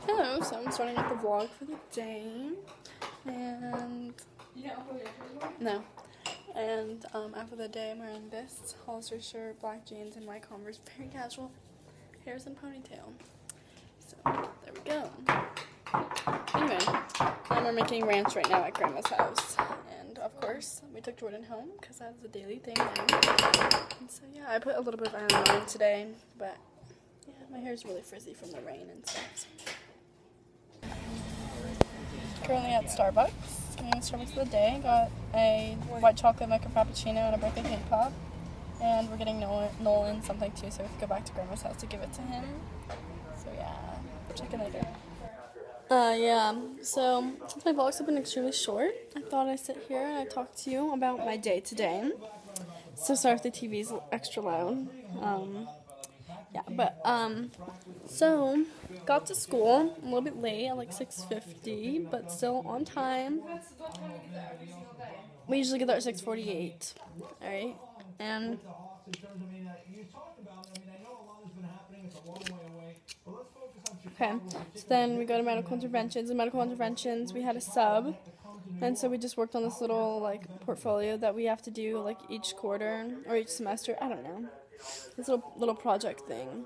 Hello, so I'm starting out the vlog for the day, and no, and after the day I'm wearing this Hollister shirt, black jeans, and white Converse, very casual, hairs and ponytail. So there we go. Anyway, we're making ranch right now at Grandma's house, and of course we took Jordan home because that's a daily thing now. And so yeah, I put a little bit of eyeliner on today, but yeah, my hair is really frizzy from the rain and stuff. Currently at Starbucks, getting Starbucks for the day. Got a white chocolate mocha frappuccino and a birthday cake pop. And we're getting Nolan something too, so we have to go back to Grandma's house to give it to him. So yeah, check in later. Yeah, so since my vlogs have been extremely short, I thought I'd sit here and I'd talk to you about my day today. So sorry if the TV's extra loud. So got to school a little bit late at like 6:50, but still on time. We usually get there at 6:48, alright? And okay, so then we go to medical interventions. In medical interventions, we had a sub, and so we just worked on this little like portfolio that we have to do like each quarter or each semester. I don't know, this little project thing.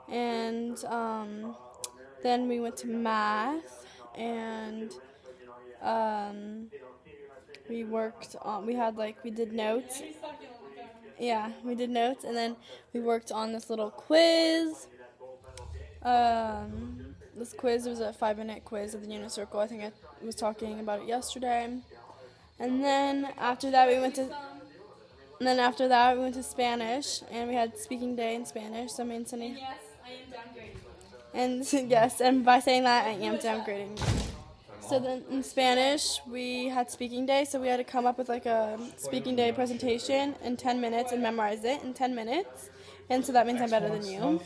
And then we went to math, and we worked on, we did notes. Yeah, we did notes, and then we worked on this little quiz. This quiz was a 5-minute quiz of the unit circle. I think I was talking about it yesterday. And then after that we went to Spanish, and we had speaking day in Spanish. So me and Sunny. Yes, I am downgrading. And yes, and by saying that, I am downgrading. So then in Spanish, we had speaking day, so we had to come up with like a speaking day presentation in 10 minutes and memorize it in 10 minutes. And so that means I'm better than you.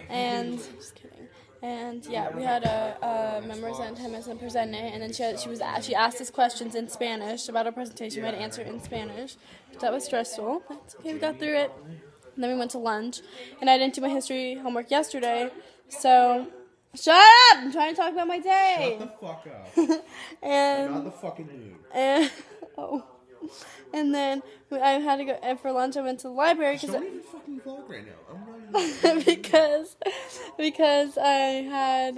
And just kidding. And yeah, we had a memorize it in 10 minutes and present it. And then she asked us questions in Spanish about our presentation. We had to answer it in Spanish. That was stressful. That's okay, we got through it. And then we went to lunch, and I didn't do my history homework yesterday, so shut up! I'm trying to talk about my day. Shut the fuck up. And not the fucking mood. And then I had to go. And for lunch, I went to the library Don't even fucking vlog right now. I'm not because I had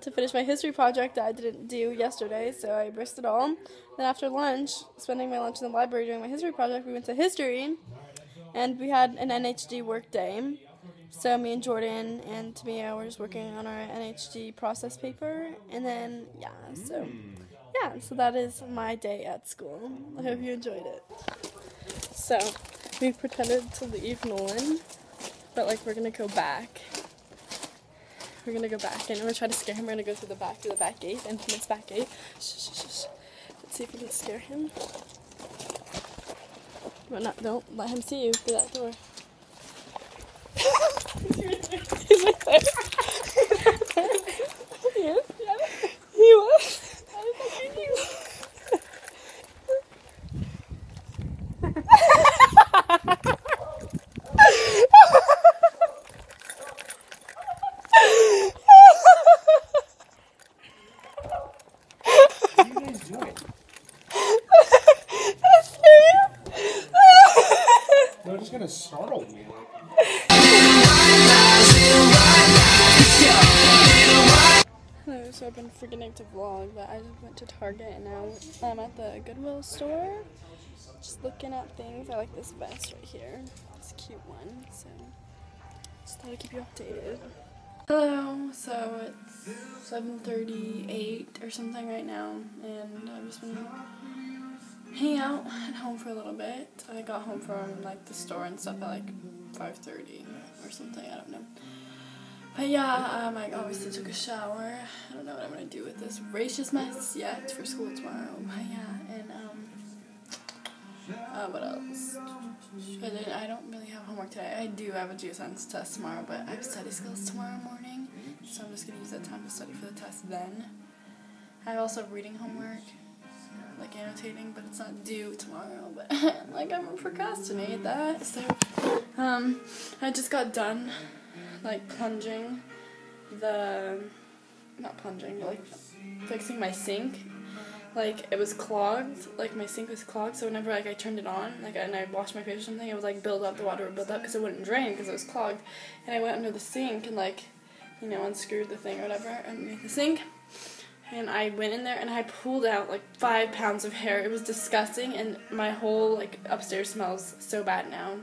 to finish my history project that I didn't do yesterday, so I risked it all. Then after lunch, spending my lunch in the library doing my history project, we went to history, and we had an NHD work day. So me and Jordan and Tamia were just working on our NHD process paper, and then so that is my day at school. I hope you enjoyed it. So we pretended to leave Nolan, but like we're gonna go back. We're gonna go back, and we're gonna try to scare him. We're gonna go through the back gate, and from its back gate. Shh. Let's see if we can scare him. But don't let him see you through that door. He's right there. Yeah. He was. How the fuck you knew? What are you guys doing? They're just gonna startle me. Hello, so I've been forgetting to vlog, but I just went to Target, and now I'm at the Goodwill store, just looking at things. I like this vest right here, it's a cute one, so just thought I'd keep you updated. Hello, so it's 7:38 or something right now, and I've just been hanging out at home for a little bit. I got home from like the store and stuff at like 5:30 or something, I don't know. But yeah, I obviously took a shower. I don't know what I'm gonna do with this racist mess yet for school tomorrow. But yeah, and what else? I don't really have homework today. I do have a geoscience test tomorrow, but I have study skills tomorrow morning, so I'm just gonna use that time to study for the test then. I also have reading homework, like annotating, but it's not due tomorrow. But like I'm gonna procrastinate that. So I just got done like plunging the not plunging, but like fixing my sink. Like it was clogged, like my sink was clogged, so whenever like I turned it on, like and I washed my face or something, it would like build up, the water would build up because it wouldn't drain because it was clogged. And I went under the sink and like, you know, unscrewed the thing or whatever underneath the sink. And I went in there and I pulled out like 5 pounds of hair. It was disgusting, and my whole like upstairs smells so bad now.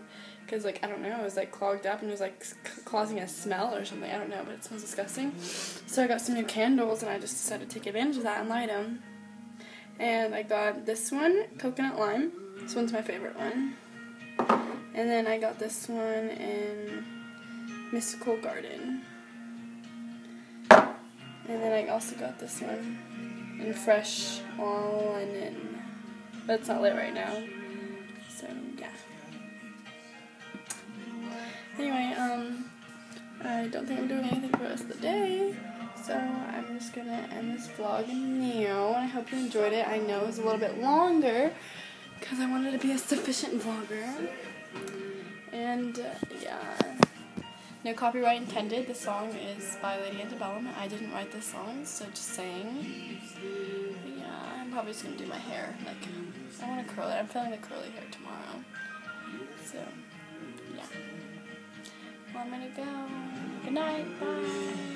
Because, like, I don't know, it was, like, clogged up and it was, like, causing a smell or something. I don't know, but it smells disgusting. So I got some new candles, and I just decided to take advantage of that and light them. And I got this one, Coconut Lime. This one's my favorite one. And then I got this one in Mystical Garden. And then I also got this one in Fresh Linen. But it's not lit right now. So, yeah. Anyway, I don't think I'm doing anything for the rest of the day, so I'm just gonna end this vlog now, and I hope you enjoyed it. I know it was a little bit longer, because I wanted to be a sufficient vlogger, and, yeah, no copyright intended. The song is by Lady Antebellum. I didn't write this song, so just saying. But yeah, I'm probably just gonna do my hair, like, I want to curl it. I'm filming the curly hair tomorrow, so, yeah. I'm gonna go. Good night. Bye.